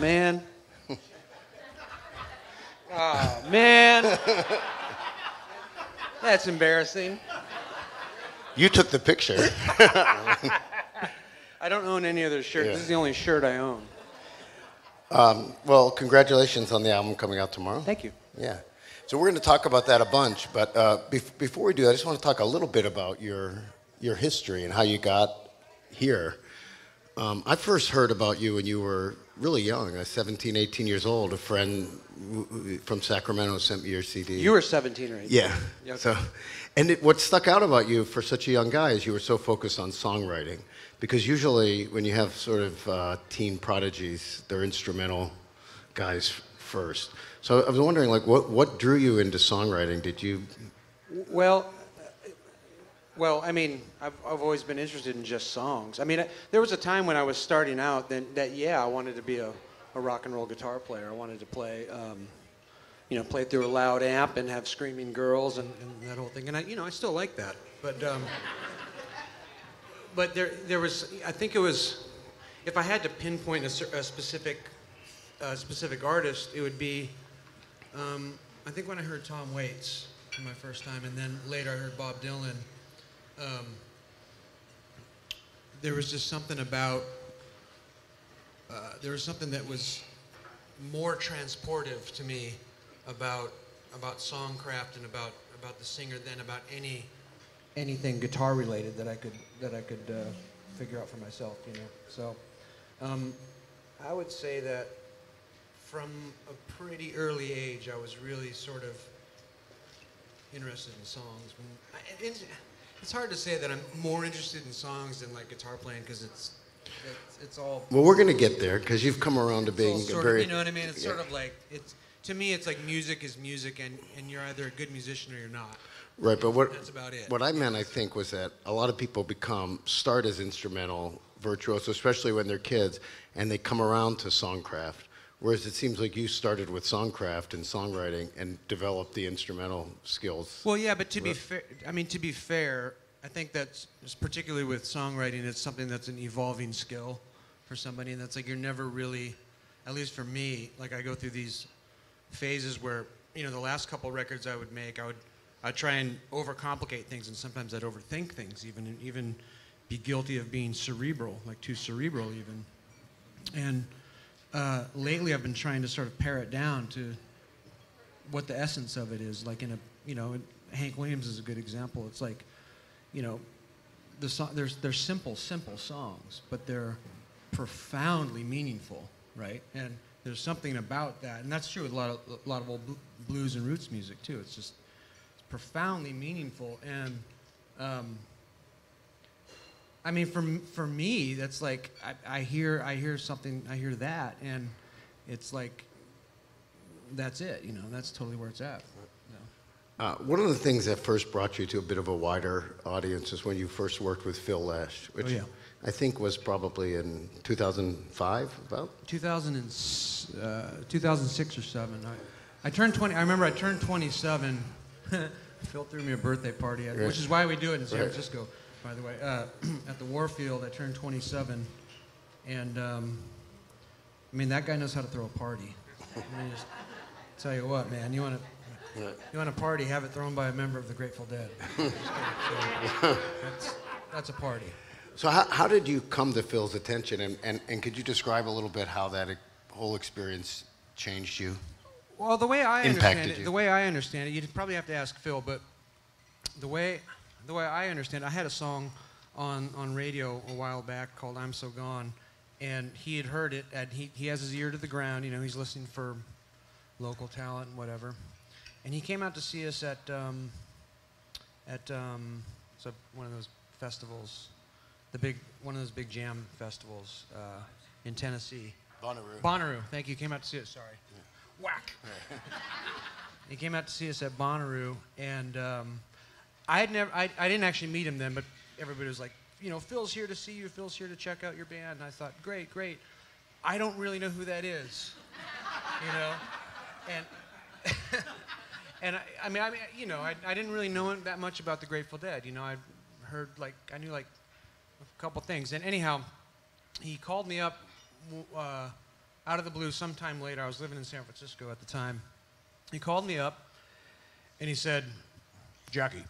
man. Oh, man. That's embarrassing. You took the picture. I don't own any other shirt. Yeah. This is the only shirt I own. Well, congratulations on the album coming out tomorrow. Thank you. Yeah. So we're going to talk about that a bunch, but before we do, I just want to talk a little bit about your history and how you got here. I first heard about you when you were really young, 17, 18 years old. A friend from Sacramento sent me your CD. You were 17 or 18. Yeah. Okay. So, and what stuck out about you for such a young guy is you were so focused on songwriting. Because usually when you have sort of teen prodigies, they're instrumental guys first. So I was wondering, like, what drew you into songwriting? Did you? Well, I mean, I've always been interested in just songs. I mean, there was a time when I was starting out that I wanted to be a rock and roll guitar player. I wanted to play, play through a loud amp and have screaming girls and that whole thing. And I still like that. But there was, I think it was, if I had to pinpoint a specific artist, it would be, I think when I heard Tom Waits for my first time, and then later I heard Bob Dylan. There was just something about, there was something that was more transportive to me about songcraft and about the singer than about anything guitar related that I could figure out for myself, you know. So I would say that from a pretty early age, I was really sort of interested in songs. It's hard to say that I'm more interested in songs than like guitar playing because it's all. Well, we're going to get there because you've come around to being a very. You know what I mean? It's sort of like to me, it's like music is music, and you're either a good musician or you're not. Right, but that's about it. What I meant, I think, was that a lot of people start as instrumental virtuosos, especially when they're kids, and they come around to songcraft. Whereas it seems like you started with songcraft and songwriting and developed the instrumental skills. Well, yeah, but to be fair, I think that's particularly with songwriting, it's something that's an evolving skill for somebody, and that's like you're never really, at least for me, like I go through these phases where, the last couple records I would make, I'd try and overcomplicate things, and sometimes I'd overthink things, even be guilty of being cerebral, like too cerebral even. And lately I've been trying to sort of pare it down to what the essence of it is. Like Hank Williams is a good example. It's like, they're simple songs, but they're profoundly meaningful, right? And there's something about that, and that's true with a lot of old blues and roots music too. It's profoundly meaningful, and I mean, for me, that's like I hear something, I hear that, and it's like that's it. That's totally where it's at. One of the things that first brought you to a bit of a wider audience is when you first worked with Phil Lesh, which I think was probably in 2005, about 2006 or 7. I turned 20. I remember I turned 27. Phil threw me a birthday party, which is why we do it in San Francisco, by the way. At the Warfield, I turned 27, and I mean that guy knows how to throw a party. I mean, just tell you what, man, you want a party, have it thrown by a member of the Grateful Dead. That's a party. So how did you come to Phil's attention, and could you describe a little bit how that whole experience changed you? Well, the way I understand it, you'd probably have to ask Phil, but the way I understand it, I had a song on radio a while back called "I'm So Gone," and he had heard it, and he has his ear to the ground. He's listening for local talent and whatever. And he came out to see us at one of those festivals, one of those big jam festivals in Tennessee. Bonnaroo. Thank you. Came out to see us. Sorry. Yeah. Whack. He came out to see us at Bonnaroo, and I didn't actually meet him then, but everybody was like, Phil's here to see you. Phil's here to check out your band. And I thought, great. I don't really know who that is, and. And I didn't really know that much about the Grateful Dead. I heard I knew a couple things. And anyhow, he called me up out of the blue, sometime later, I was living in San Francisco at the time. He called me up, and he said, Jackie,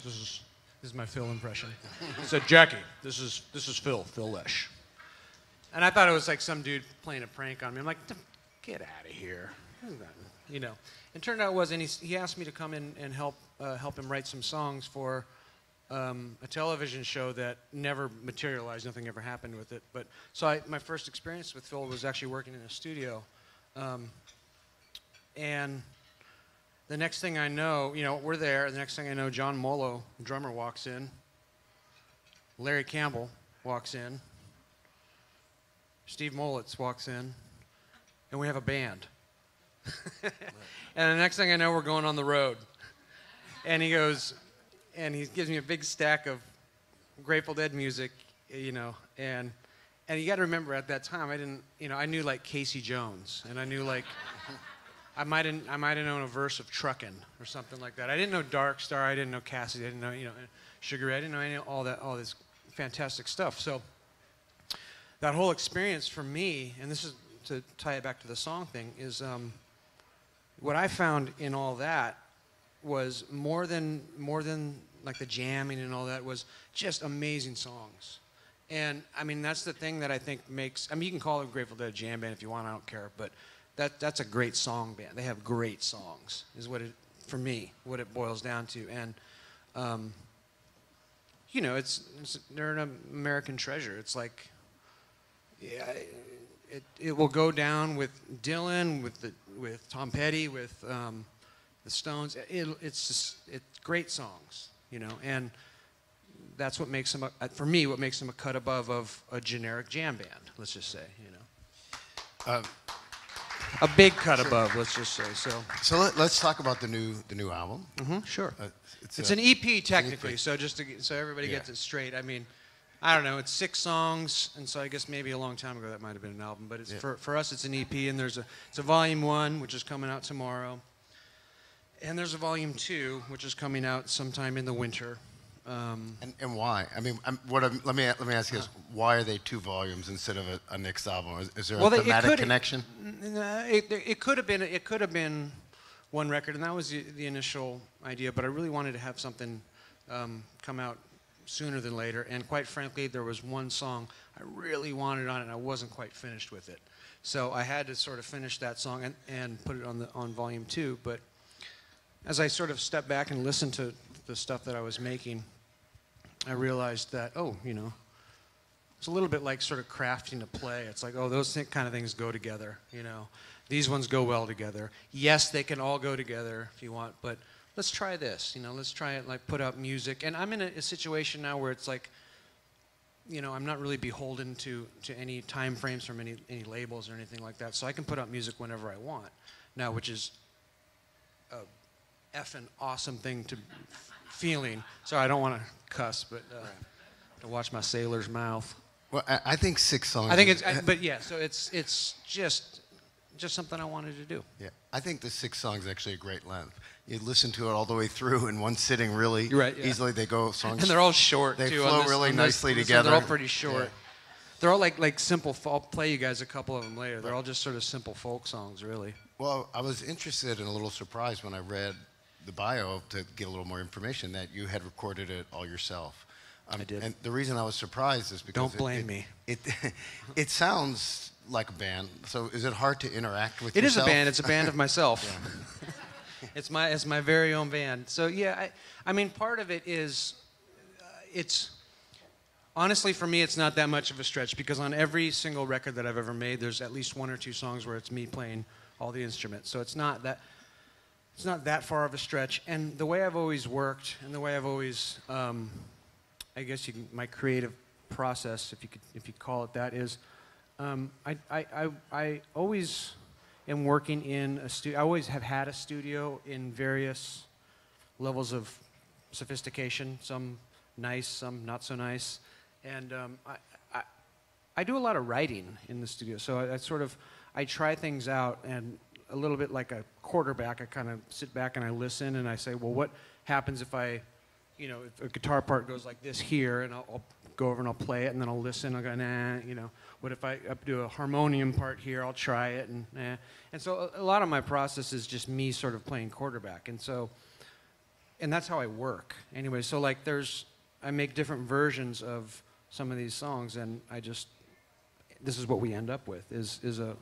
this is my Phil impression. He said, Jackie, this is Phil Lesh. And I thought it was like some dude playing a prank on me. I'm like, get out of here, you know. And it turned out it was, and he asked me to come in and help him write some songs for a television show that never materialized. Nothing ever happened with it. But so my first experience with Phil was actually working in a studio, and the next thing I know, you know, we're there. The next thing I know, John Molo, the drummer, walks in. Larry Campbell walks in. Steve Molitz walks in, and we have a band. And the next thing I know, we're going on the road. And he goes, and he gives me a big stack of Grateful Dead music, you know, and you got to remember at that time, I didn't, you know, I knew like Casey Jones, and I knew like, I might have known a verse of Truckin' or something like that. I didn't know Dark Star, I didn't know Cassidy, I didn't know, you know, Sugar Ray, I didn't know any, all this fantastic stuff. So that whole experience for me, and this is to tie it back to the song thing, is what I found in all that was more than like the jamming and all that, was just amazing songs. And I mean, that's the thing that I think makes, I mean, you can call it a Grateful Dead jam band if you want, I don't care, but that's a great song band. They have great songs, is what it, for me, what it boils down to. And you know, they're an American treasure. It's like, yeah, it will go down with Dylan, with Tom Petty, with the Stones. It's great songs, you know, and that's what makes them, for me, what makes them a cut above of a generic jam band. Let's just say, you know, a big cut above. Let's just say. So let's talk about the new album. Mm-hmm, sure. It's an EP technically. So just so everybody gets it straight. I mean, I don't know, it's 6 songs, and so I guess maybe a long time ago that might have been an album, but it's for us it's an EP, and it's a volume 1, which is coming out tomorrow, and there's a volume 2, which is coming out sometime in the winter. And why? I mean, let me ask you this: why are they 2 volumes instead of a next album? Is there a thematic connection? It could have been one record, and that was the initial idea, but I really wanted to have something come out sooner than later, and quite frankly, there was one song I really wanted on it, and I wasn't quite finished with it. So I had to sort of finish that song and put it on volume 2, but as I sort of stepped back and listened to the stuff that I was making, I realized that, oh, you know, it's a little bit like sort of crafting a play. It's like, oh, those kind of things go together, you know. These ones go well together. Yes, they can all go together if you want, but let's try this, you know, let's try it, like put out music. And I'm in a situation now where it's like, you know, I'm not really beholden to any time frames from any labels or anything like that. So I can put out music whenever I want now, which is a effing awesome thing to feeling. Sorry, I don't want to cuss, but to watch my sailor's mouth. Well, I think 6 songs. I think but yeah, so it's just something I wanted to do. Yeah, I think the 6 songs is actually a great length. You listen to it all the way through in one sitting really easily. They go songs. And they're all short, they too. They flow really nicely together. They're all pretty short. Yeah. They're all like simple, I'll play you guys a couple of them later. They're all just sort of simple folk songs, really. Well, I was interested and a little surprised when I read the bio to get a little more information that you had recorded it all yourself. I did. And the reason I was surprised is because don't blame me. It sounds like a band. So is it hard to interact with yourself? It is a band. It's a band of myself. It's my very own band. So yeah, I mean, part of it is, it's honestly for me, it's not that much of a stretch because on every single record that I've ever made, there's at least 1 or 2 songs where it's me playing all the instruments. So it's not that far of a stretch. And the way I've always worked, and the way I've always, I guess my creative process, if you call it that, is I always am working in a studio. I always have had a studio in various levels of sophistication, some nice, some not so nice. And I do a lot of writing in the studio. So I try things out, and a little bit like a quarterback, I kind of sit back and I listen and I say, well, what happens if if a guitar part goes like this here, and I'll go over and I'll play it, and then I'll listen. I'll go, nah, you know. What if I do a harmonium part here? I'll try it, and nah. And so a lot of my process is just me sort of playing quarterback, and that's how I work. Anyway, so like I make different versions of some of these songs, and this is what we end up with is a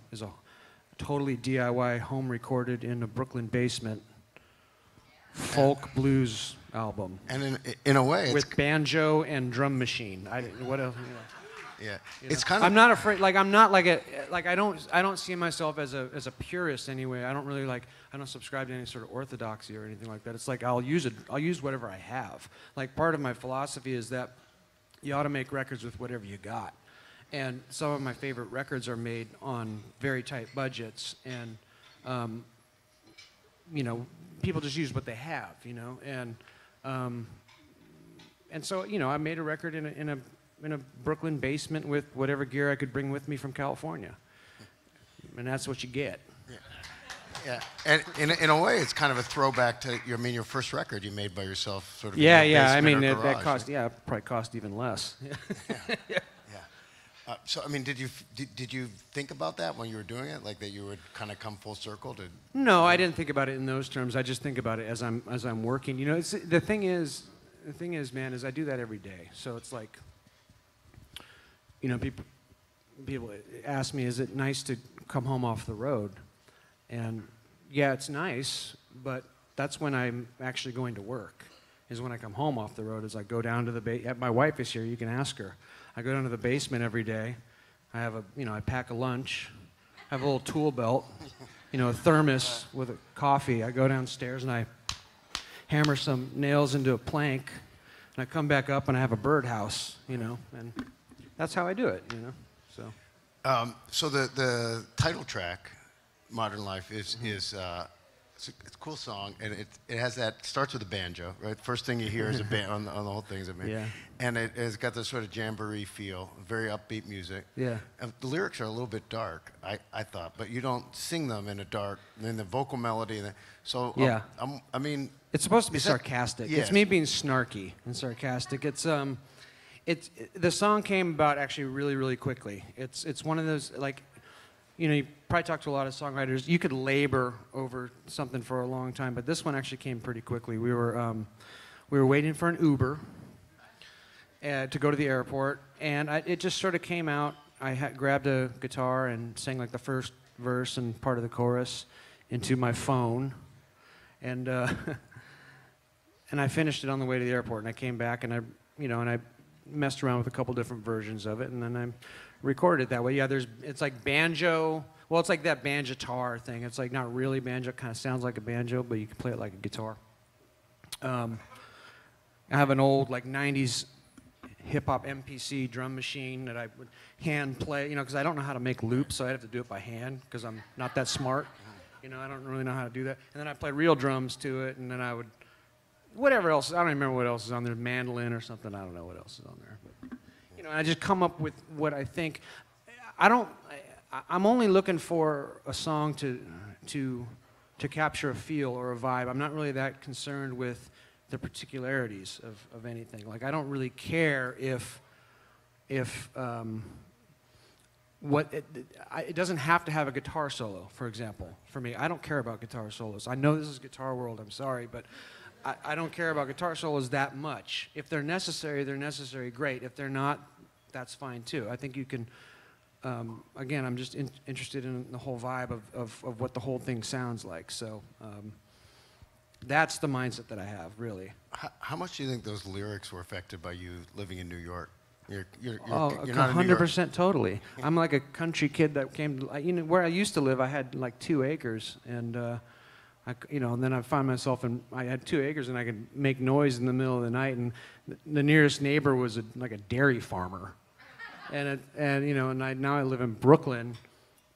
totally DIY home recorded in a Brooklyn basement folk blues album. And in a way, with banjo and drum machine. What else? Yeah, it's kind of. I'm not afraid. Like I'm not like I don't see myself as a purist anyway. I don't subscribe to any sort of orthodoxy or anything like that. It's like I'll use whatever I have. Like part of my philosophy is that you ought to make records with whatever you got. And some of my favorite records are made on very tight budgets, and you know, people just use what they have, you know, and so you know, I made a record in a Brooklyn basement with whatever gear I could bring with me from California, and that's what you get. Yeah, and in a way, it's kind of a throwback to your first record you made by yourself, sort of. Yeah, in your yeah. I mean, basement or that garage, cost. Yeah, probably cost even less. Yeah. So, I mean, did you think about that when you were doing it, like that you would kind of come full circle to? No, I didn't think about it in those terms. I just think about it as I'm working. You know, the thing is, man, is I do that every day. So it's like, you know, people ask me, is it nice to come home off the road? And yeah, it's nice, but that's when I'm actually going to work. Is when I come home off the road. Is I go down to the my wife is here. You can ask her. I go down to the basement every day. I pack a lunch. I have a little tool belt, you know, a thermos with a coffee. I go downstairs and I hammer some nails into a plank, and I come back up and I have a birdhouse, you know, and that's how I do it, you know. So. So the title track, "Modern Life," is it's a cool song, and it has starts with a banjo, right? First thing you hear is a on the whole thing is a banjo. Yeah. And it's got this sort of jamboree feel, very upbeat music. Yeah. And the lyrics are a little bit dark, I thought, but you don't sing them in the vocal melody. So yeah. I mean, it's supposed to be sarcastic. Yes. It's me being snarky and sarcastic. The song came about actually really, really quickly. It's one of those, like, you know, you probably talk to a lot of songwriters. You could labor over something for a long time, but this one actually came pretty quickly. We were waiting for an Uber to go to the airport, and it just sort of came out. I grabbed a guitar and sang like the first verse and part of the chorus into my phone, and and I finished it on the way to the airport. And I came back and I messed around with a couple different versions of it, and then I recorded it that way. Yeah, it's like banjo. Well, it's like that banjo-tar thing. It's like not really banjo. It kind of sounds like a banjo, but you can play it like a guitar. I have an old like 90s hip-hop MPC drum machine that I would hand play, you know, because I don't know how to make loops, so I have to do it by hand because I'm not that smart. You know, I don't really know how to do that. And then I play real drums to it, and then I would, whatever else, I don't remember what else is on there, mandolin or something, I don't know what else is on there. But, you know, I just come up with what I think. I'm only looking for a song to capture a feel or a vibe. I'm not really that concerned with the particularities of anything. Like, I don't really care if it doesn't have to have a guitar solo, for example. For me, I don't care about guitar solos. I know this is Guitar World, I'm sorry, but I don't care about guitar solos that much. If they're necessary, great. If they're not, that's fine too. I think you can, again, I'm just interested in the whole vibe of what the whole thing sounds like. So that's the mindset that I have, really. How much do you think those lyrics were affected by you living in New York? You're 100% totally. I'm like a country kid that came to, you know, where I used to live, I had like 2 acres, and and then I found myself I had 2 acres, and I could make noise in the middle of the night, and the nearest neighbor was like a dairy farmer, now I live in Brooklyn,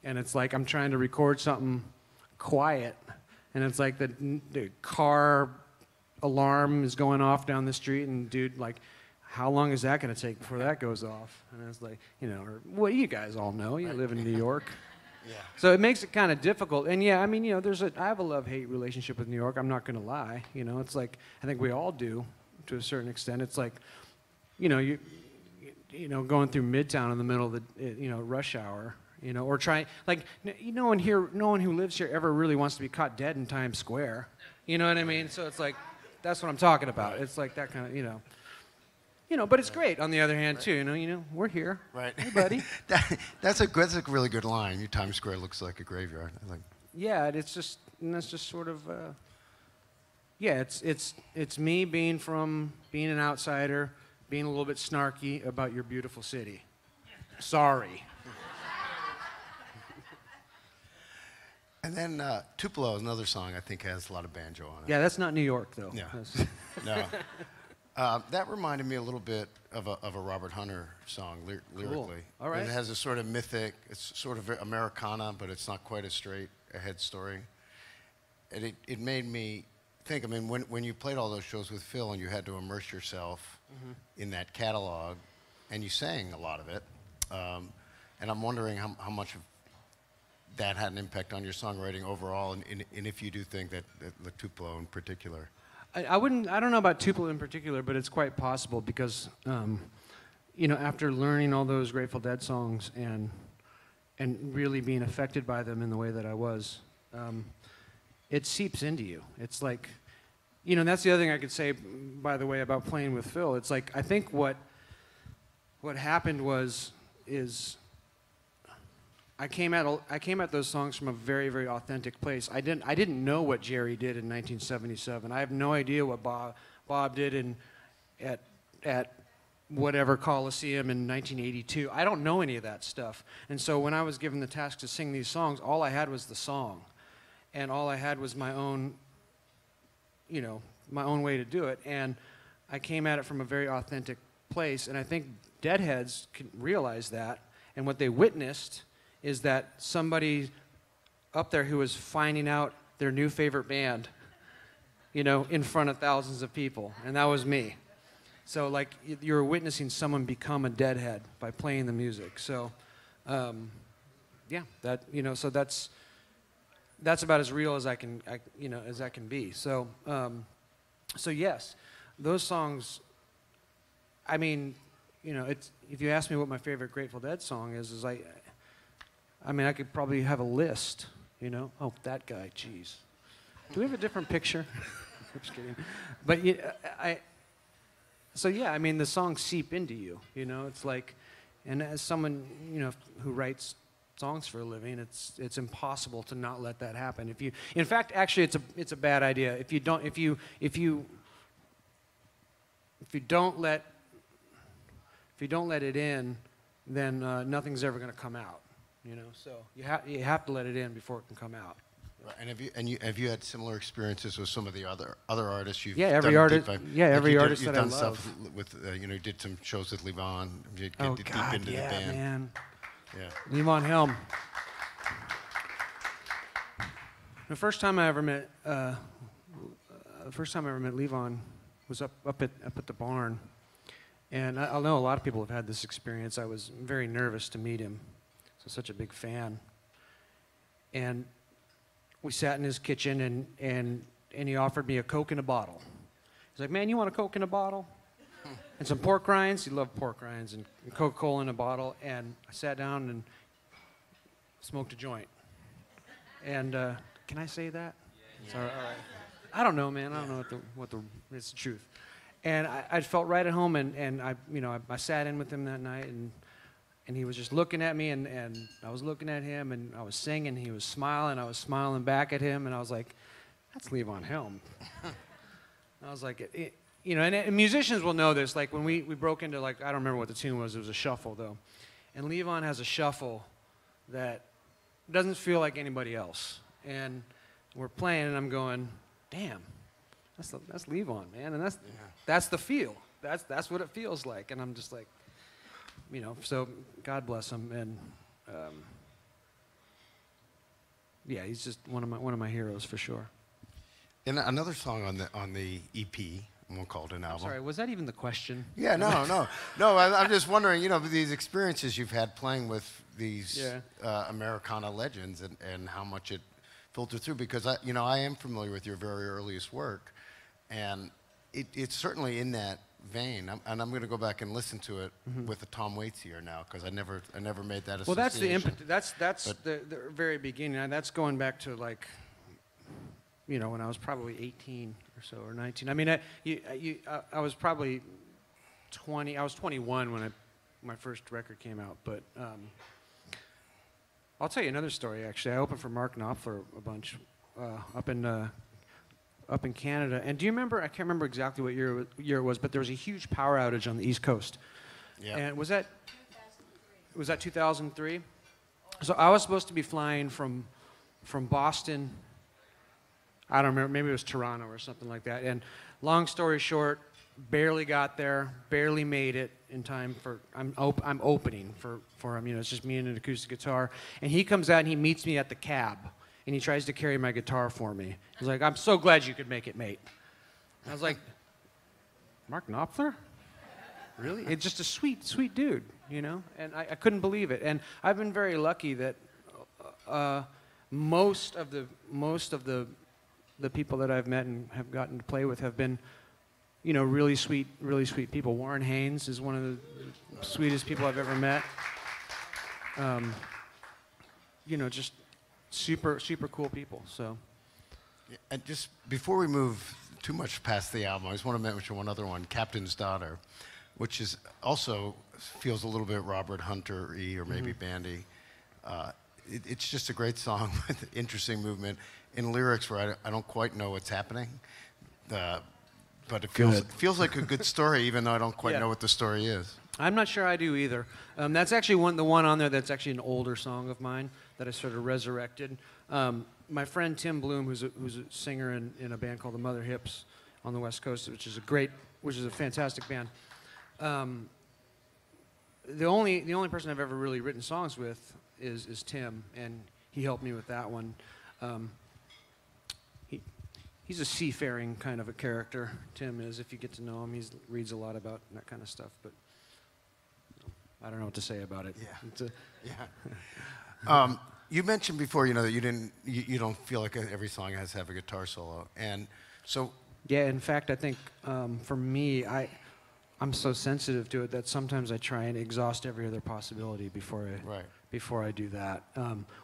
and it's like I'm trying to record something quiet, and it's like the car alarm is going off down the street, and dude, like, how long is that going to take before that goes off? And it's like, you know, well, you guys all know, you live in New York. Yeah. So it makes it kind of difficult. And yeah, I mean, you know, I have a love-hate relationship with New York. I'm not going to lie. You know, it's like, I think we all do to a certain extent. It's like, you know, going through Midtown in the middle of the rush hour, or trying like no one who lives here ever really wants to be caught dead in Times Square. You know what I mean? So it's like that's what I'm talking about. It's like that kind of but it's great on the other hand too. We're here. Right. Hey, buddy. That's a really good line. Your Times Square looks like a graveyard. I like. Yeah, that's just sort of. It's me being an outsider, being a little bit snarky about your beautiful city. Sorry. And then Tupelo is another song I think has a lot of banjo on it. Yeah, that's not New York though. Yeah. No. That reminded me a little bit of a Robert Hunter song lyrically. Cool. All right. It has a sort of mythic, it's sort of Americana, but it's not quite as straight ahead story. And it made me think, I mean, when you played all those shows with Phil and you had to immerse yourself in that catalog, and you sang a lot of it, and I'm wondering how much of that had an impact on your songwriting overall, and if you do think that the Tupelo in particular. I don't know about Tupelo in particular, but it's quite possible because, after learning all those Grateful Dead songs and really being affected by them in the way that I was, it seeps into you. It's like, and that's the other thing I could say, by the way, about playing with Phil. It's like, I think what happened is I came at those songs from a very, very authentic place. I didn't know what Jerry did in 1977. I have no idea what Bob did at whatever Coliseum in 1982. I don't know any of that stuff. And so when I was given the task to sing these songs, all I had was the song. And all I had was my own way to do it. And I came at it from a very authentic place. And I think Deadheads can realize that. And what they witnessed is that somebody up there who was finding out their new favorite band, in front of thousands of people. And that was me. So, like, you're witnessing someone become a Deadhead by playing the music. So, so that's about as real as I can be. So, yes, those songs, I mean, if you ask me what my favorite Grateful Dead song is I could probably have a list, Oh, that guy, jeez. Do we have a different picture? I'm just kidding. But the songs seep into you, It's like, and as someone, who writes songs for a living, it's impossible to not let that happen. In fact, actually, it's a bad idea. If you don't let it in, then nothing's ever going to come out. So you have to let it in before it can come out. Right. And have you had similar experiences with some of the other artists you've every done artist every artist you've that I done love. Stuff with you did some shows with Levon. You Oh get God, deep into yeah, the band. man. Yeah. Levon Helm. The first time I ever met Levon was up at the barn, and I know a lot of people have had this experience. I was very nervous to meet him. So such a big fan. And we sat in his kitchen and he offered me a Coke in a bottle. He's like, man, you want a Coke in a bottle? And some pork rinds. He loved pork rinds and Coca-Cola in a bottle. And I sat down and smoked a joint. And can I say that? Yeah. Sorry, all right. I don't know, man. I don't know it's the truth. And I felt right at home, and I sat in with him that night, and he was just looking at me, and I was looking at him, and I was singing, he was smiling, I was smiling back at him, and I was like, that's Levon Helm. I was like, and musicians will know this, like when we broke into, like, I don't remember what the tune was, it was a shuffle though, and Levon has a shuffle that doesn't feel like anybody else, and we're playing, and I'm going, damn, that's Levon, man, and that's the feel, that's what it feels like, and I'm just like, so God bless him, and he's just one of my heroes for sure. And another song on the EP, I won't call it an album. Sorry, was that even the question? Yeah, no. I'm just wondering, these experiences you've had playing with these Americana legends, and how much it filtered through, because I am familiar with your very earliest work, and it's certainly in that vein, and I'm going to go back and listen to it with the Tom Waits ear now because I never made that association. Well, that's the impetus. That's the very beginning. And that's going back to like, when I was probably 18 or so, or 19. I mean, I was probably 20. I was 21 when my first record came out. But I'll tell you another story. Actually, I opened for Mark Knopfler a bunch up in Canada. And do you remember? I can't remember exactly what year it was, but there was a huge power outage on the East Coast. Yeah. And was that 2003? So I was supposed to be flying from Boston. I don't remember. Maybe it was Toronto or something like that. And long story short, barely got there, barely made it in time for. I'm opening for him. It's just me and an acoustic guitar. And he comes out and he meets me at the cab. And he tries to carry my guitar for me. He's like, "I'm so glad you could make it, mate." And I was like, "Mark Knopfler? Really?" It's just a sweet, sweet dude, And I couldn't believe it. And I've been very lucky that most of the people that I've met and have gotten to play with have been, really sweet people. Warren Haynes is one of the sweetest people I've ever met. Just super, super cool people. So, and just before we move too much past the album, I just want to mention one other one, Captain's Daughter, which is also feels a little bit Robert Hunter-y or maybe Bandy. It's just a great song with interesting movement in lyrics where I don't quite know what's happening, but it feels like a good story, even though I don't quite know what the story is. I'm not sure I do either. That's actually the one on there that's actually an older song of mine that I sort of resurrected. My friend Tim Bloom, who's a singer in a band called the Mother Hips on the West Coast, which is a fantastic band. The only person I've ever really written songs with is Tim, and he helped me with that one. He's a seafaring kind of a character. Tim is, if you get to know him, he reads a lot about that kind of stuff, but I don't know what to say about it. Yeah. You mentioned before, that you don't feel like every song has to have a guitar solo, and so. Yeah, in fact, I think for me, I'm so sensitive to it that sometimes I try and exhaust every other possibility before I do that.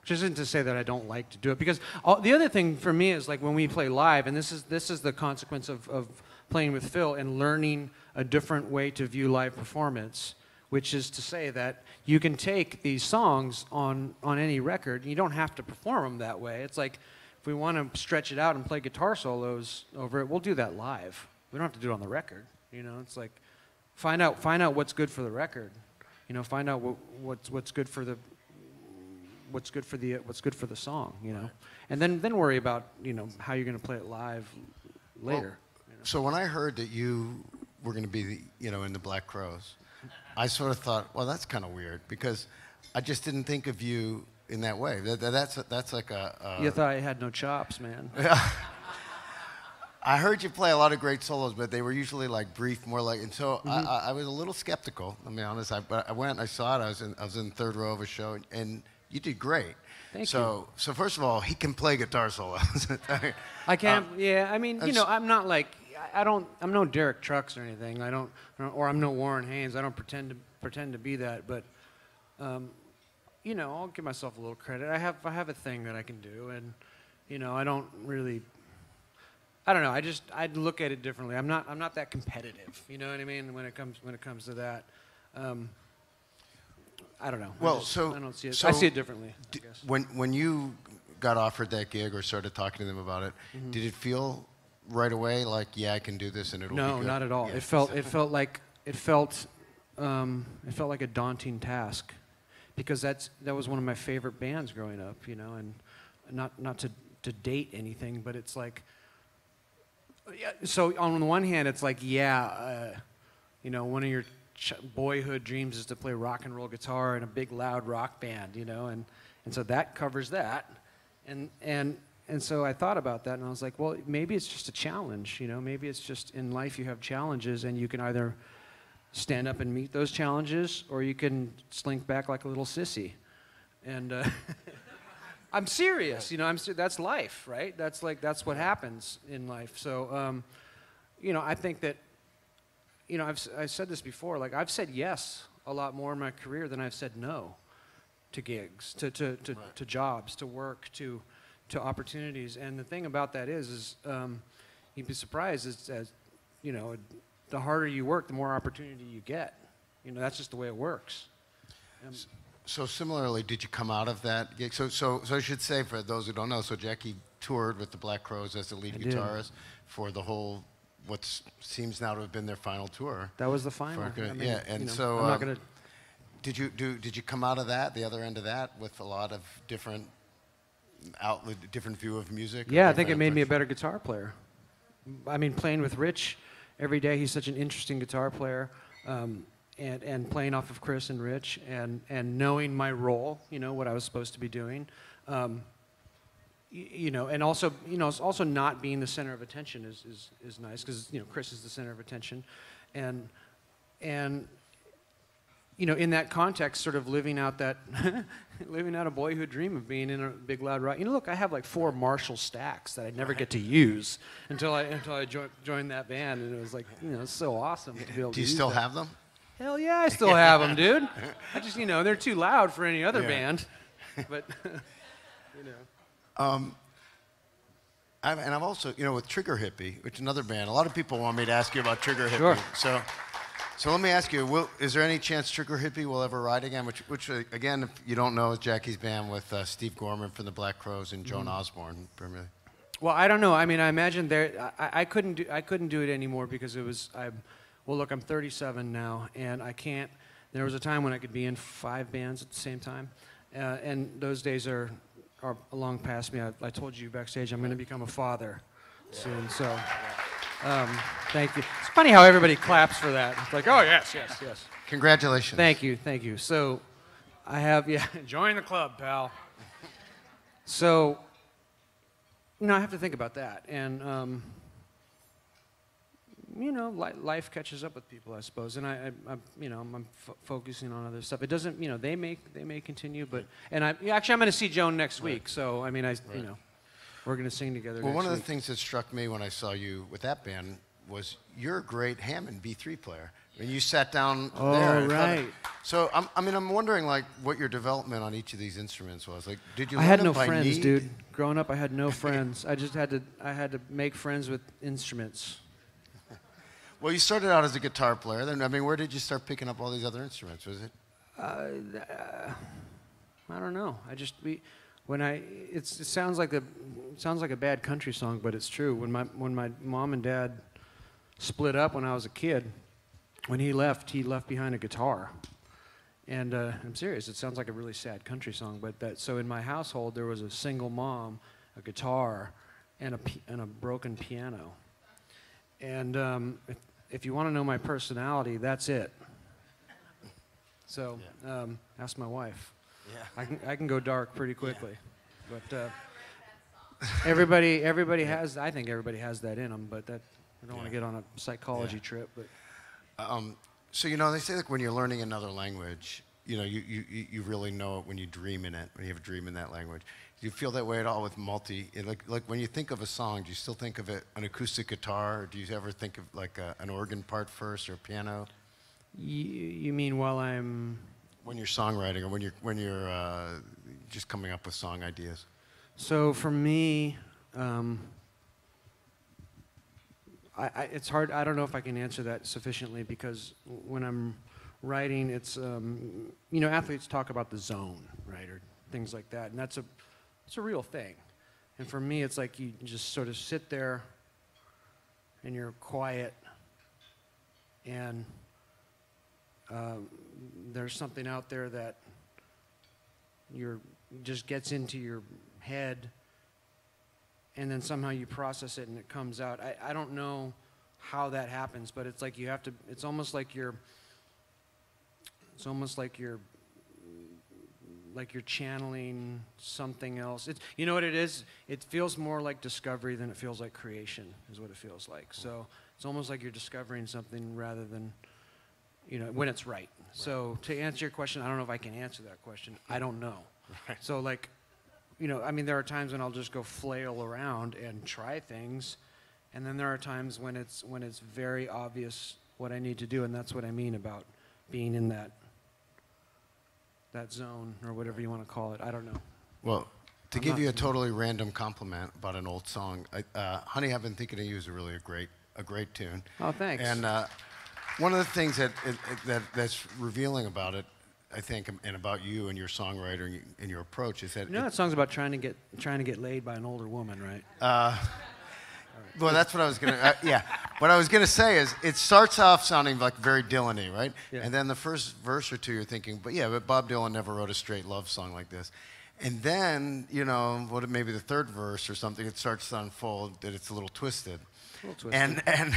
Which isn't to say that I don't like to do it, because the other thing for me is like when we play live, and this is the consequence of playing with Phil and learning a different way to view live performance, which is to say that you can take these songs on any record, and you don't have to perform them that way. It's like if we want to stretch it out and play guitar solos over it, we'll do that live. We don't have to do it on the record. It's like find out what's good for the record. Find out what's good for the song. And then worry about how you're going to play it live later. Well, so when I heard that you were going to be in the Black Crowes, I sort of thought, well, that's kind of weird, because I just didn't think of you in that way. That's like a... You thought I had no chops, man. I heard you play a lot of great solos, but they were usually like brief, more like... And so I was a little skeptical, I'll be honest. But I went, I saw it, I was in the third row of a show, and you did great. Thank you. So first of all, he can play guitar solos. I can't, I mean, I'm not like... I'm no Derek Trucks or anything. Or I'm no Warren Haynes. I don't pretend to be that. But, I'll give myself a little credit. I have a thing that I can do, and, I don't really. I don't know. I'd look at it differently. I'm not that competitive. You know what I mean? When it comes to that, I don't know. Well, I don't see it. I see it differently. I guess. When you got offered that gig or started talking to them about it, did it feel right away like, yeah, I can do this and it'll be good? No, not at all. Yeah. It felt like a daunting task, because that was one of my favorite bands growing up, and not to date anything, but it's like, so on the one hand, it's like, one of your boyhood dreams is to play rock and roll guitar in a big loud rock band, and so that covers that, and so I thought about that, and I was like, well, maybe it's just a challenge, maybe it's just in life you have challenges, and you can either stand up and meet those challenges, or you can slink back like a little sissy. And I'm serious, that's life, right? That's what happens in life. So, I think that you know, I've said this before. Like I've said yes a lot more in my career than I've said no to gigs, to jobs, to work, to opportunities. And the thing about that is you'd be surprised as you know, the harder you work, the more opportunity you get. You know, that's just the way it works. So similarly, did you come out of that gig? So I should say, for those who don't know, so Jackie toured with the Black Crowes as the lead guitarist for the whole, what seems now to have been their final tour. That was the final. I mean, yeah, and you know, so I'm not gonna. Did you come out of that, the other end of that, with a lot of different outlet, different view of music? Yeah, I think it made me a better guitar player. I mean, playing with Rich every day, he's such an interesting guitar player. And playing off of Chris and Rich and knowing my role, you know, what I was supposed to be doing, you know, and also, you know, it's also not being the center of attention is nice because, you know, Chris is the center of attention. And you know, in that context, sort of living out that, living out a boyhood dream of being in a big loud rock. You know, look, I have like 4 Marshall stacks that I never get to use until I joined that band, and it was like, you know, it's so awesome to be able to use. Do you still have them? Hell yeah, I still have them, dude. I just, you know, they're too loud for any other band, but you know. I've also, you know, with Trigger Hippie, which is another band. A lot of people want me to ask you about Trigger Hippie. Sure. So let me ask you: is there any chance Trigger Hippie will ever ride again? Which again, if you don't know, is Jackie's band with Steve Gorman from the Black Crowes and Joan Osborne. Primarily. Well, I don't know. I mean, I imagine I couldn't do it anymore because it was well, look, I'm 37 now, and I can't. There was a time when I could be in 5 bands at the same time, and those days are long past me. I told you backstage I'm going to become a father soon, so thank you. It's funny how everybody claps for that. It's like, oh, yes. Congratulations. Thank you. So I have, join the club, pal. So, you know, I have to think about that, and you know, life catches up with people, I suppose, and I'm focusing on other stuff. It doesn't, you know, they may continue, but I'm going to see Joan next week, so I mean, you know, we're going to sing together. Well, next one of the week. things that struck me when I saw you with that band was you're a great Hammond B3 player. I mean, you sat down there. Oh, right. So I'm wondering, like, what your development on each of these instruments was. Like, did you? I learn had them no by friends, need? dude. Growing up, I had no friends. I had to make friends with instruments. Well, you started out as a guitar player. Then, I mean, where did you start picking up all these other instruments? Was it? I don't know. It sounds like a bad country song, but it's true. When my mom and dad split up when I was a kid, when he left behind a guitar. And I'm serious. It sounds like a really sad country song, but so in my household there was a single mom, a guitar, and a broken piano. And if you want to know my personality, that's it. So ask my wife. Yeah. I can go dark pretty quickly, but everybody has. I think everybody has that in them. But I don't want to get on a psychology trip. But so you know, they say like when you're learning another language, you know, you really know it when you dream in it. When you have a dream in that language, do you feel that way at all with like when you think of a song, do you still think of it an acoustic guitar, or do you ever think of like an organ part first or a piano? You mean while I'm when you're songwriting or when you're just coming up with song ideas? So for me, it's hard. I don't know if I can answer that sufficiently because when I'm writing, it's you know, athletes talk about the zone, right, or things like that, and it's a real thing. And for me, it's like you just sort of sit there and you're quiet, and there's something out there that just gets into your head, and then somehow you process it and it comes out. I don't know how that happens, but it's like you have to. It's almost like you're channeling something else. You know what it is? It feels more like discovery than it feels like creation, is what it feels like. So it's almost like you're discovering something rather than, you know, when it's right. So to answer your question, I don't know if I can answer that question. I don't know. Right. So like, you know, I mean, there are times when I'll just go flail around and try things, and then there are times when it's very obvious what I need to do, and that's what I mean about being in that zone or whatever you want to call it. I don't know. Well, to give you a totally random compliment about an old song, "Honey, I've Been Thinking of You" is really a great tune. Oh, thanks. And one of the things that's revealing about it, I think, and about you and your songwriter and your approach is that that song's about trying to get laid by an older woman, right? Well, that's what I was gonna. Yeah, what I was gonna say is it starts off sounding like very Dylan-y, right? Yeah. And then the first verse or two, you're thinking, but Bob Dylan never wrote a straight love song like this. And then, maybe the third verse or something, it starts to unfold that it's a little twisted. A little twisted.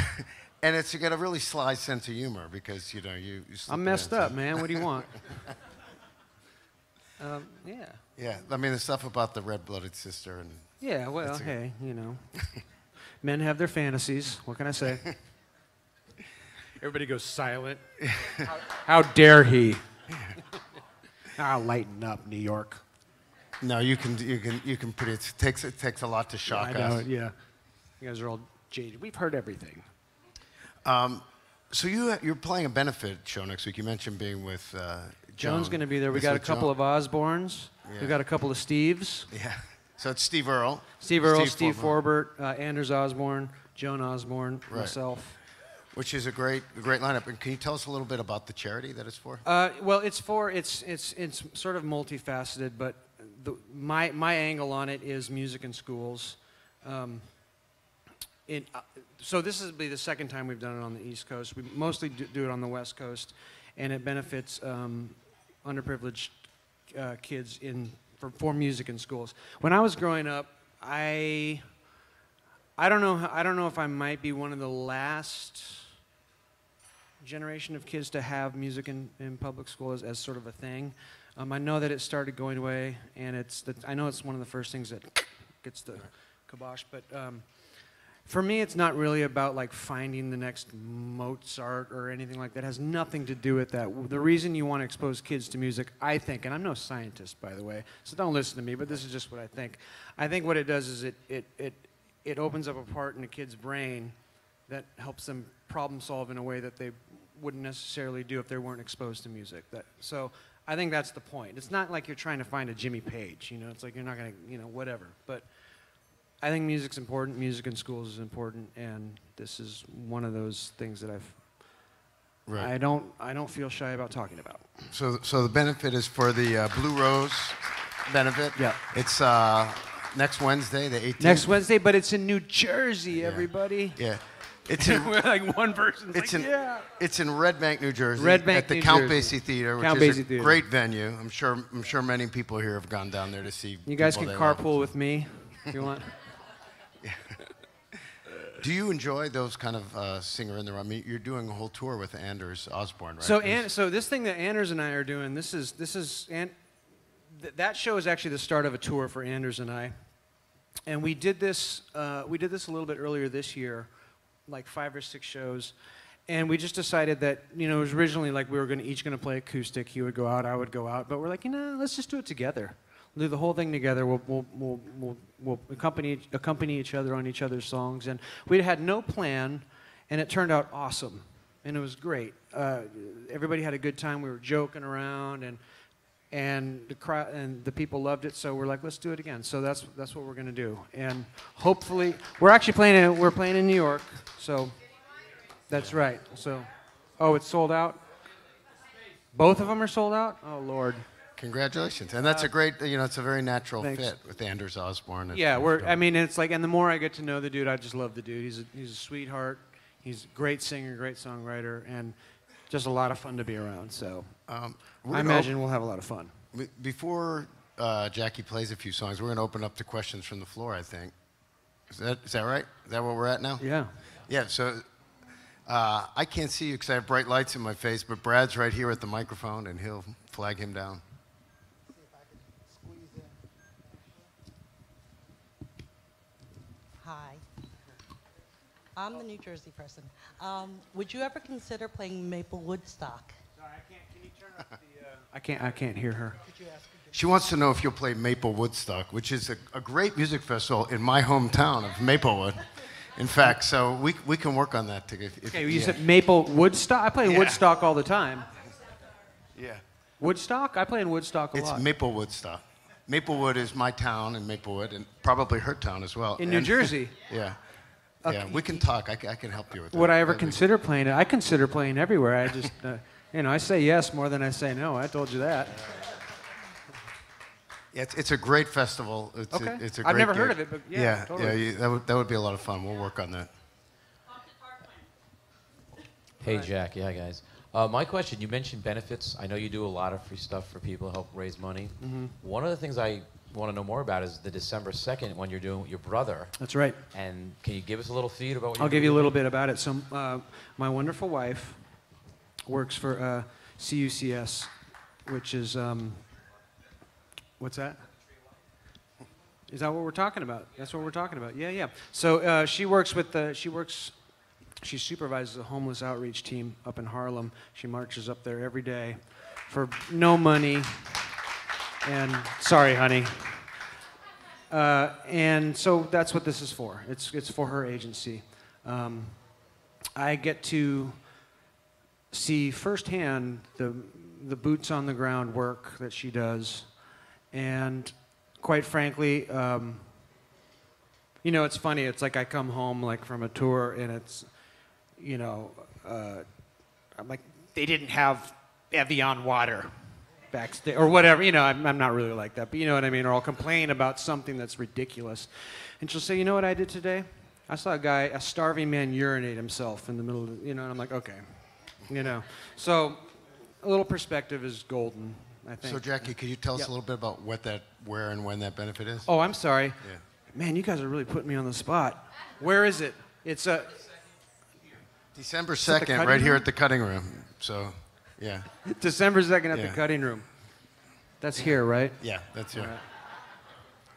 And it's got a really sly sense of humor because you slip I'm it messed in, up, so. man. What do you want? Yeah. Yeah, I mean the stuff about the red-blooded sister and. Yeah. Well, hey, men have their fantasies. What can I say? Everybody goes silent. How dare he? I'll lighten up, New York. No, you can pretty. It takes a lot to shock I know us. it, yeah. You guys are all jaded. We've heard everything. So you're playing a benefit show next week. You mentioned being with Joan's going to be there. We It's got a with couple Joan. of Osbournes. Yeah. We got a couple of Steves. Yeah. So it's Steve Earle. Steve Forbert, Anders Osborne, Joan Osborne, Right. myself. Which is a great lineup. And can you tell us a little bit about the charity that it's for? Well, it's sort of multifaceted, but my angle on it is music in schools. So this will be the second time we've done it on the East Coast. We mostly do it on the West Coast, and it benefits underprivileged kids for music in schools. When I was growing up, I don't know if I might be one of the last generation of kids to have music in public school as sort of a thing. I know that it started going away, and I know it's one of the first things that gets the kibosh, but for me, it's not really about like finding the next Mozart or anything like that. It has nothing to do with that. The reason you want to expose kids to music, I think, and I'm no scientist, by the way, so don't listen to me, but this is just what I think. I think what it does is it opens up a part in a kid's brain that helps them problem solve in a way that they wouldn't necessarily do if they weren't exposed to music. So I think that's the point. It's not like you're trying to find a Jimmy Page, It's like you're not going to, whatever. But I think music's important. Music in schools is important, and this is one of those things that Right. I don't feel shy about talking about. So the benefit is for the Blue Rose benefit. Yeah. It's next Wednesday, the 18th. Next Wednesday, but it's in New Jersey, everybody. Yeah. It's in, We're like one person. It's in Red Bank, New Jersey. Red Bank, at the New Count Jersey. Basie Theater, which Count is Basie a Theater. great venue. I'm sure many people here have gone down there to see. You guys people can they love. carpool with me if you want. Do you enjoy those kind of singer in the room? I mean, you're doing a whole tour with Anders Osborne, right? So this thing that Anders and I are doing, that show is actually the start of a tour for Anders and I, and we did this a little bit earlier this year, like 5 or 6 shows, and we just decided that it was originally like we were each going to play acoustic. He would go out, I would go out, but we're like, let's just do it together. We'll do the whole thing together. We'll accompany each other on each other's songs, and we had no plan, and it turned out awesome, and it was great. Everybody had a good time. We were joking around, and the crowd and the people loved it. So we're like, let's do it again. So that's what we're gonna do, and hopefully we're actually playing. We're playing in New York, so that's right. So, it's sold out. Both of them are sold out. Oh Lord. Congratulations, and that's a great. It's a very natural Thanks. fit with Anders Osborne. Yeah, it's like, and the more I get to know the dude, I just love the dude. He's a sweetheart. He's a great singer, great songwriter, and just a lot of fun to be around. So I imagine we'll have a lot of fun. Before Jackie plays a few songs, we're going to open up to questions from the floor, I think. Is that right? Is that where we're at now? Yeah. Yeah, so I can't see you because I have bright lights in my face, but Brad's right here at the microphone, and he'll flag him down. Hi. I'm the New Jersey person. Would you ever consider playing Maple Woodstock? Sorry, I can't. Can you turn up the? I can't hear her. She wants to know if you'll play Maple Woodstock, which is a great music festival in my hometown of Maplewood. In fact, so we can work on that. Okay, you said Maple Woodstock? I play in Woodstock all the time. Yeah. Woodstock? I play in Woodstock a lot. It's Maple Woodstock. Maplewood is my town in Maplewood, and probably her town as well. In New Jersey? Yeah. Yeah, we can talk. I can help you with that. Would I ever consider playing it? I consider playing everywhere. I just, I say yes more than I say no. I told you that. Yeah, it's a great festival. It's okay. It's a I've great never gig. heard of it, but yeah, totally. That would be a lot of fun. We'll work on that. Hey, Jack. Yeah, guys. My question, you mentioned benefits. I know you do a lot of free stuff for people to help raise money. Mm-hmm. One of the things I want to know more about is the December 2nd when you're doing with your brother. That's right. And can you give us a little feed about what you're I'll give doing? you a little bit about it. So my wonderful wife works for CUCS, which is, what's that? Is that what we're talking about? That's what we're talking about. Yeah, yeah. So she supervises a homeless outreach team up in Harlem. She marches up there every day for no money. And sorry, honey. And so that's what this is for. It's for her agency. I get to see firsthand the boots on the ground work that she does, and quite frankly, it's funny. It's like I come home like from a tour, and it's, I'm like, they didn't have Evian water backstage or whatever. I'm not really like that, but you know what I mean. Or I'll complain about something that's ridiculous, and she'll say, "You know what I did today? I saw a starving man urinate himself in the middle of and I'm like, okay, So a little perspective is golden, I think. So Jackie, could you tell us a little bit about where and when that benefit is? Oh, I'm sorry. Yeah. Man, you guys are really putting me on the spot. Where is it? It's December 2nd, right here at the Cutting Room. So, yeah. December 2nd at the Cutting Room. That's here, right? Yeah, that's here. All right.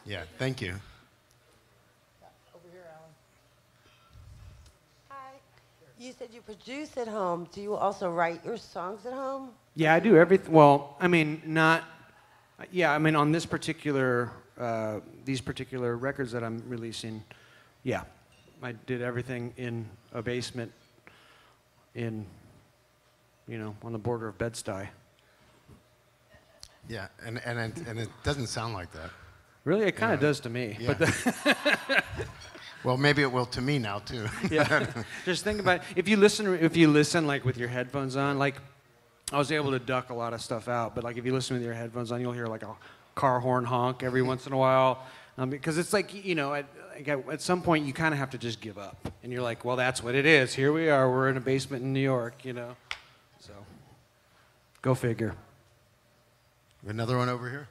Yeah, thank you. Over here, Alan. Hi. You said you produce at home. Do you also write your songs at home? Yeah, I do everything. Well, I mean, not. Yeah, I mean, on this particular, these particular records that I'm releasing, yeah, I did everything in a basement in, on the border of Bed-Stuy. Yeah, and it doesn't sound like that. Really, it kind of does to me. Yeah. But well, maybe it will to me now too. Yeah. Just think about it. If you listen like with your headphones on, like I was able to duck a lot of stuff out, but like if you listen with your headphones on, you'll hear like a car horn honk every once in a while, because it's like at some point you kind of have to just give up, and you're like, well, that's what it is. Here we are. We're in a basement in New York, So, go figure. Another one over here.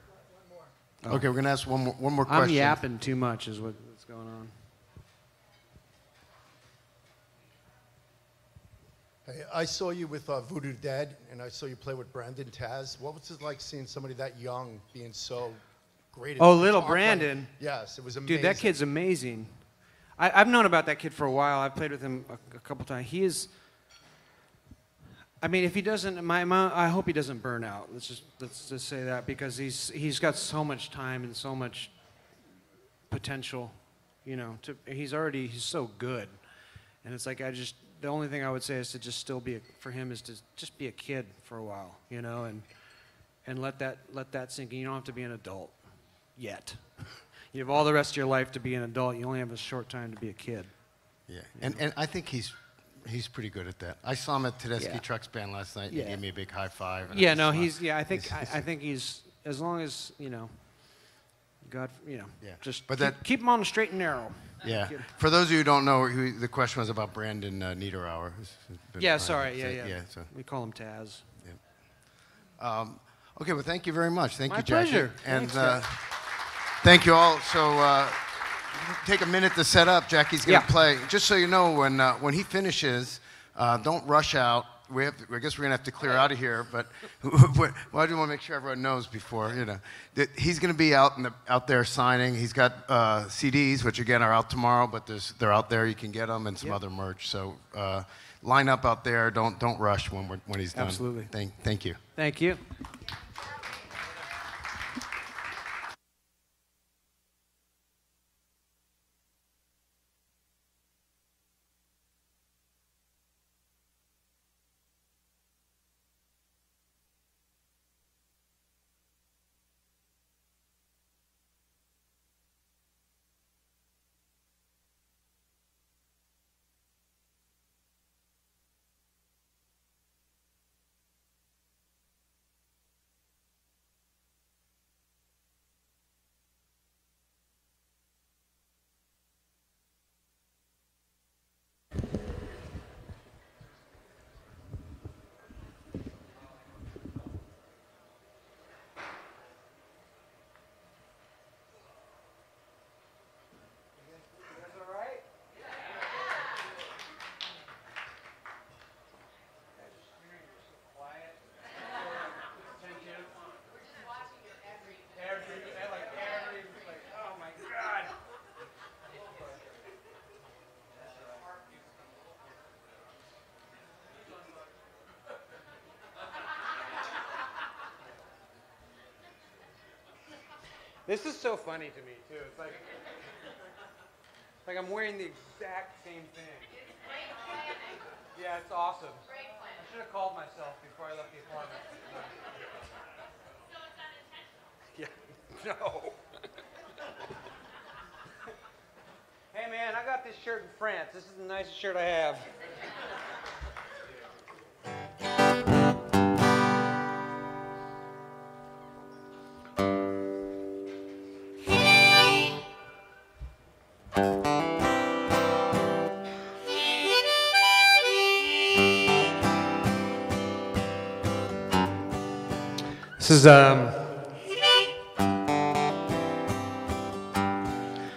Oh. Okay, we're gonna ask one more question. I'm yapping too much, is what's going on. Hey, I saw you with Voodoo Dead, and I saw you play with Brandon Taz. What was it like seeing somebody that young being so great? At Little guitar Brandon. playing? Yes, it was amazing. Dude, that kid's amazing. I've known about that kid for a while. I've played with him a couple times. He is. I mean, if he doesn't, I hope he doesn't burn out. Let's just say that, because he's got so much time and so much potential. He's so good, and it's like the only thing I would say is to just still for him is to just be a kid for a while, and let that sink in. You don't have to be an adult yet. You have all the rest of your life to be an adult. You only have a short time to be a kid. Yeah, and I think he's pretty good at that. I saw him at Tedeschi Trucks Band last night. Yeah. He gave me a big high five. And Yeah, no, I think he's, as long as God, just keep him on the straight and narrow. Yeah. For those of you who don't know, the question was about Brandon Niederauer. Yeah, sorry. Yeah. So. We call him Taz. Yeah. Okay, well, thank you very much. Thank you, Jackie. My pleasure. And Thanks, thank you all. So take a minute to set up. Jackie's going to play. Just so you know, when he finishes, don't rush out. I guess we're going to have to clear out of here, but well, I do want to make sure everyone knows before, that he's going to be out there signing. He's got CDs, which again are out tomorrow, but they're out there. You can get them, and some other merch. So line up out there. Don't rush when he's done. Absolutely. Thank you. Thank you. This is so funny to me, too. It's like I'm wearing the exact same thing. Yeah, it's awesome. I should have called myself before I left the apartment. Yeah, no. Hey, man, I got this shirt in France. This is the nicest shirt I have.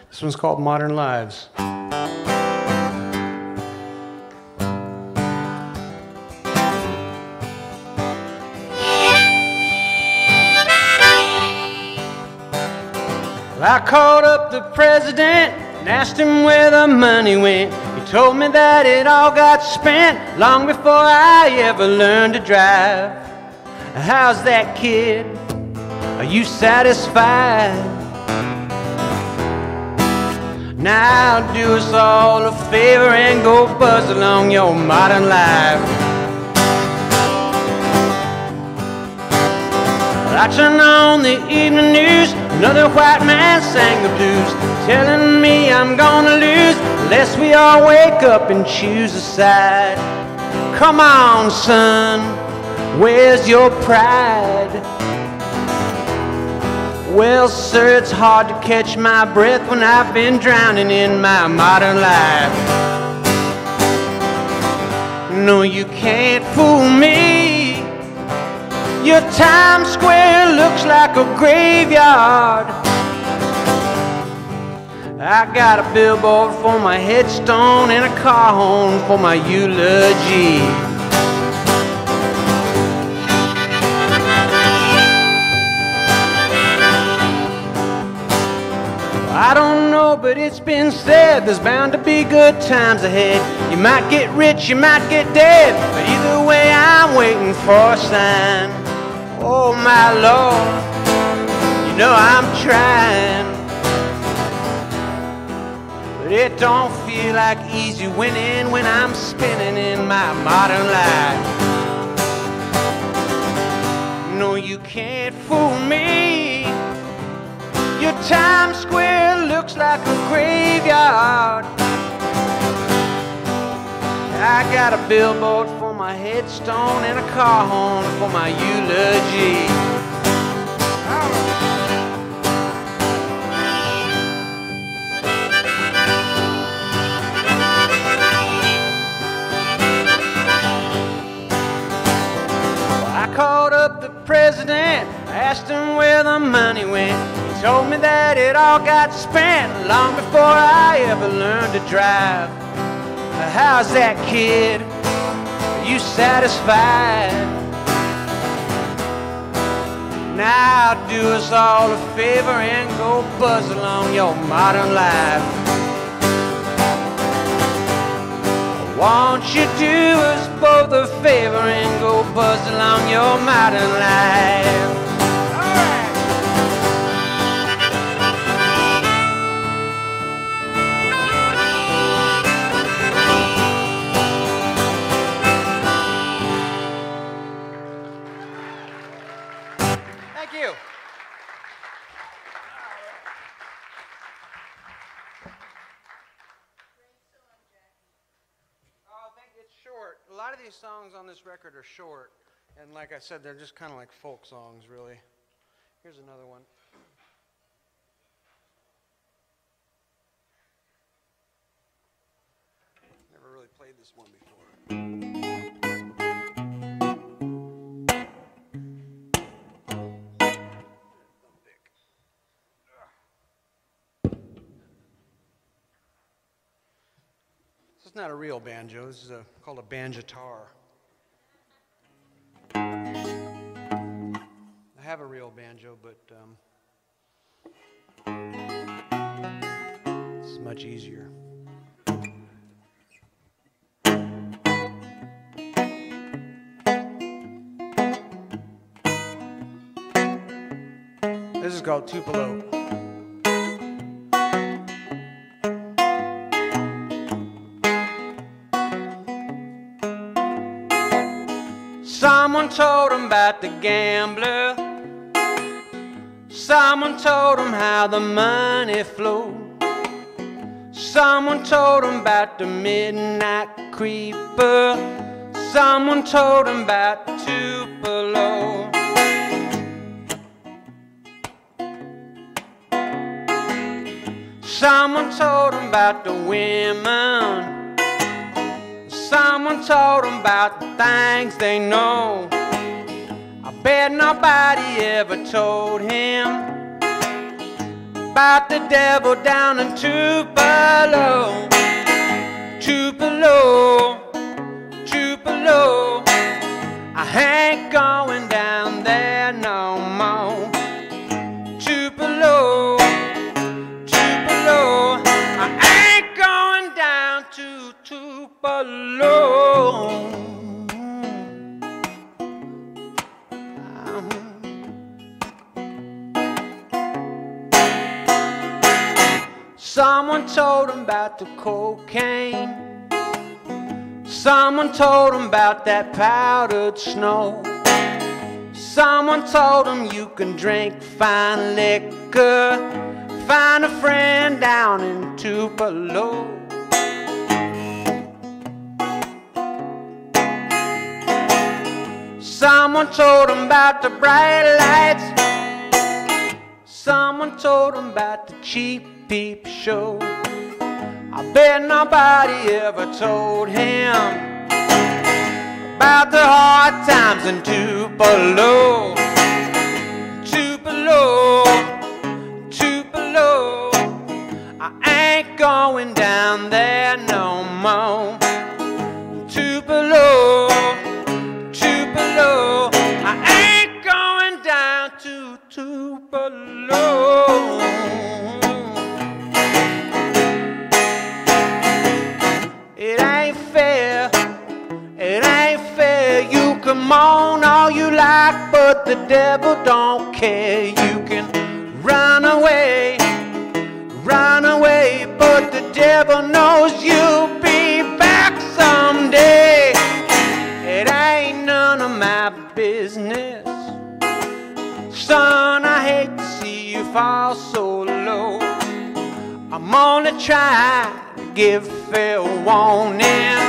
This one's called Modern Lives. Well, I called up the president and asked him where the money went. He told me that it all got spent long before I ever learned to drive. How's that, kid? Are you satisfied? Now do us all a favor and go buzz along your modern life. I turned on the evening news, another white man sang the blues, telling me I'm gonna lose unless we all wake up and choose a side. Come on, son, where's your pride? Well, sir, it's hard to catch my breath when I've been drowning in my modern life. No, you can't fool me. Your Times Square looks like a graveyard. I got a billboard for my headstone and a car horn for my eulogy. I don't know, but it's been said there's bound to be good times ahead. You might get rich, you might get dead, but either way I'm waiting for a sign. Oh my Lord, you know I'm trying, but it don't feel like easy winning when I'm spinning in my modern life. No, you can't fool me. Your Times Square looks like a graveyard. I got a billboard for my headstone and a car horn for my eulogy. I called up the president, asked him where the money went. He told me that it all got spent long before I ever learned to drive. How's that, kid? Are you satisfied? Now do us all a favor and go buzz along your modern life. Won't you do us both a favor and go buzz along your modern life? Thank you. It's short. A lot of these songs on this record are short, and like I said, they're just kind of like folk songs, really. Here's another one. Never really played this one before. This is not a real banjo. This is called a banjitar. I have a real banjo, but it's much easier. This is called Tupelo. told him about the gambler. Someone told him how the money flowed. Someone told him about the midnight creeper. Someone told him about Tupelo. Someone told him about the women. Someone told him about the things they know. I bet nobody ever told him about the devil down in Tupelo. Tupelo, Tupelo, I ain't going down there no more. Tupelo, Tupelo, I ain't going down to Tupelo. Someone told him about the cocaine. Someone told him about that powdered snow. Someone told him you can drink fine liquor, find a friend down in Tupelo. Someone told him about the bright lights. Someone told him about the cheap peep show. I bet nobody ever told him about the hard times in Tupelo. Tupelo, Tupelo, I ain't going down there no more. Tupelo, Tupelo, I ain't going down to Tupelo. It ain't fair, it ain't fair. You can moan all you like, but the devil don't care. You can run away, but the devil knows you'll be back someday. It ain't none of my business. Son, I hate to see you fall so low. I'm only trying to give fair warning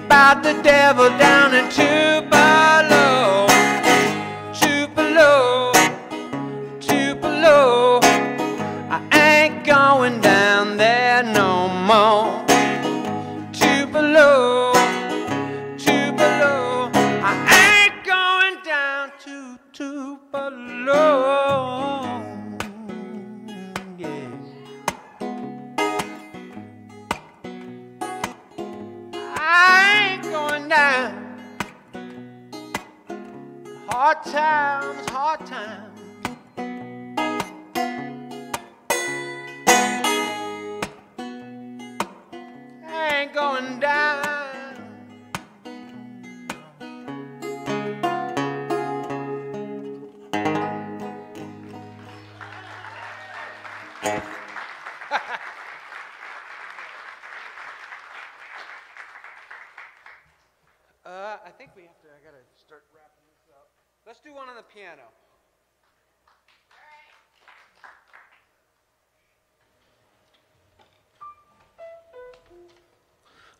about the devil down in Tupelo. Tupelo, Tupelo, I ain't going down there no more. Tupelo, Tupelo, I ain't going down to Tupelo. Yeah. I ain't going down. Hard times, hard times. I ain't going down. I think we have to, I gotta start wrapping this up. Let's do one on the piano.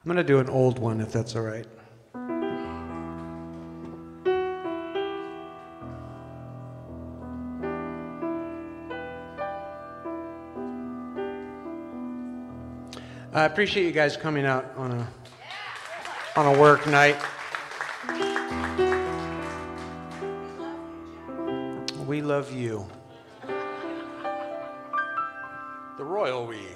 I'm gonna do an old one if that's all right. I appreciate you guys coming out on a work night. We love you. The royal we,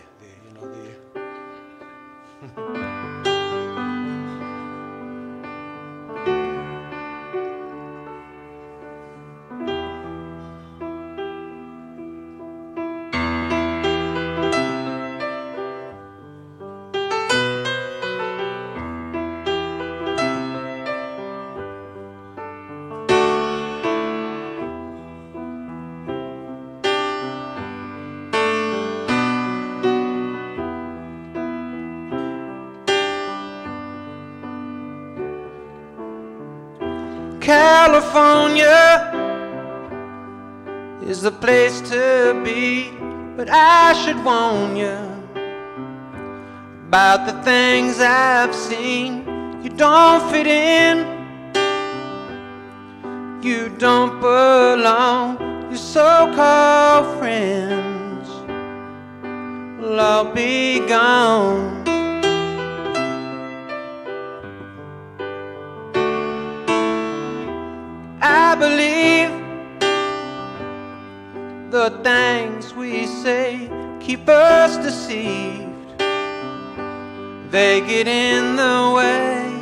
California is the place to be, but I should warn you about the things I've seen. You don't fit in, you don't belong. Your so-called friends will all be gone. I believe the things we say keep us deceived. They get in the way.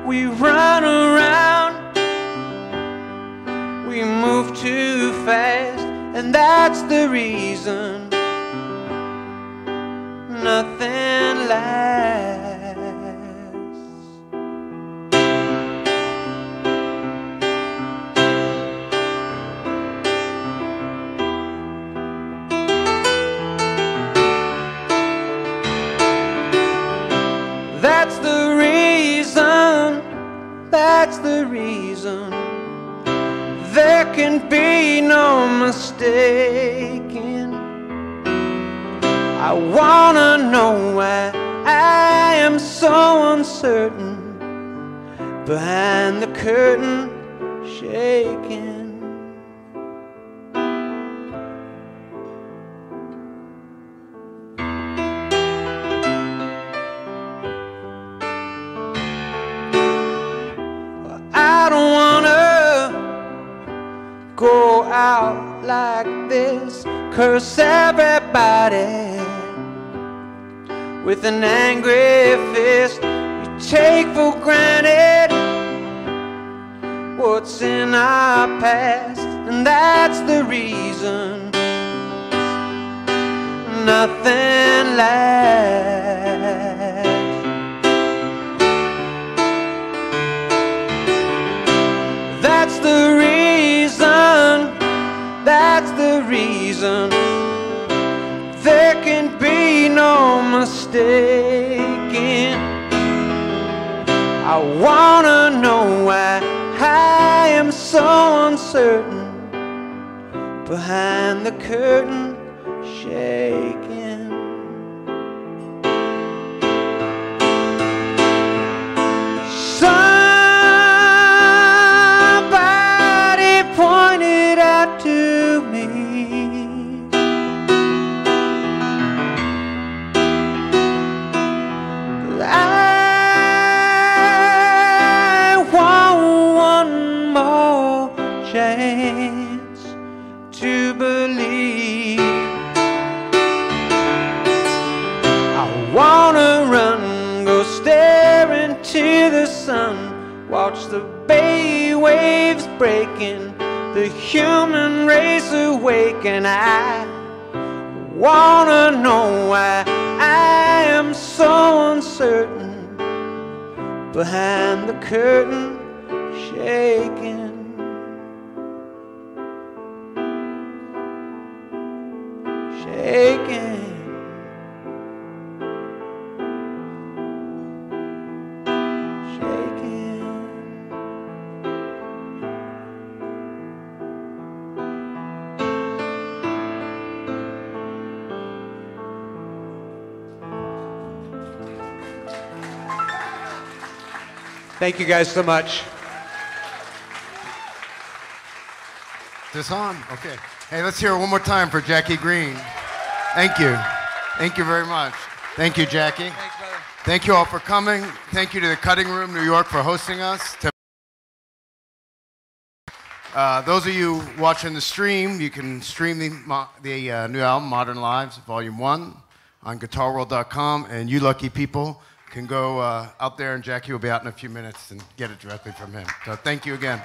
We run around, we move too fast, and that's the reason nothing lasts. That's the reason, that's the reason. There can be no mistaking. I wanna know why I am so uncertain, behind the curtain shaking. I don't wanna go out like this, curse everybody with an angry fist. You take for granted what's in our past, and that's the reason nothing lasts. That's the reason, that's the reason. There can be no mistaking. I wanna know why I am so uncertain, behind the curtain shaking. Somebody pointed out to me that I want one more chance to believe. I wanna run, go stare into the sun, watch the bay waves breaking, the human race awaken. I wanna know why I am so uncertain, behind the curtain shaking. Shaking. Thank you guys so much. This on? Okay. Hey, let's hear it one more time for Jackie Greene. Thank you. Thank you very much. Thank you, Jackie. Thanks, brother. Thank you all for coming. Thank you to the Cutting Room New York for hosting us. Those of you watching the stream, you can stream the new album, Modern Lives, Volume 1, on guitarworld.com, and you lucky people can go out there, and Jackie will be out in a few minutes and get it directly from him. So thank you again.